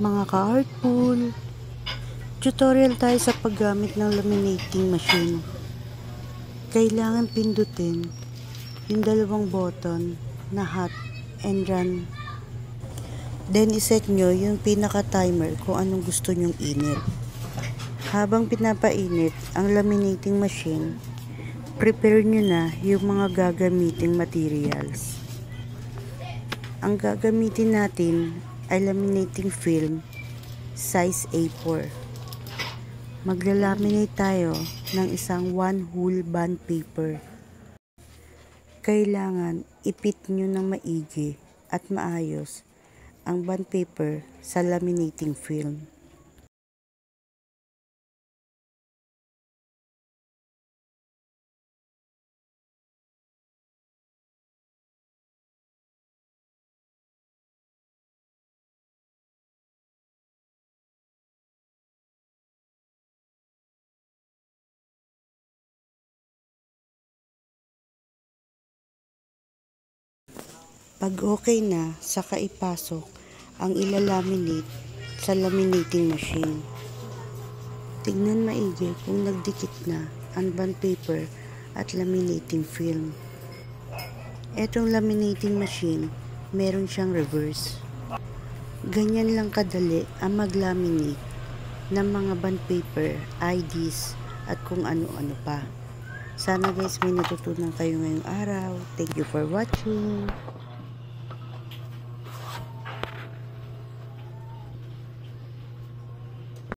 Mga ka-artpool, tutorial tayo sa paggamit ng laminating machine. Kailangan pindutin yung dalawang button na hot and run. Then iset nyo yung pinaka-timer kung anong gusto nyong init. Habang pinapainit ang laminating machine, prepare nyo na yung mga gagamiting materials. Ang gagamitin natin ay laminating film size A4. Magla-laminate tayo ng isang 1 whole bond paper. Kailangan ipit nyo ng maigi at maayos ang bond paper sa laminating film. Pag okay na, saka ipasok ang ilalaminate sa laminating machine. Tignan maigi kung nagdikit na ang bond paper at laminating film. Etong laminating machine, meron siyang reverse. Ganyan lang kadali ang mag-laminate ng mga bond paper, IDs at kung ano-ano pa. Sana guys may natutunan kayo ngayong araw. Thank you for watching.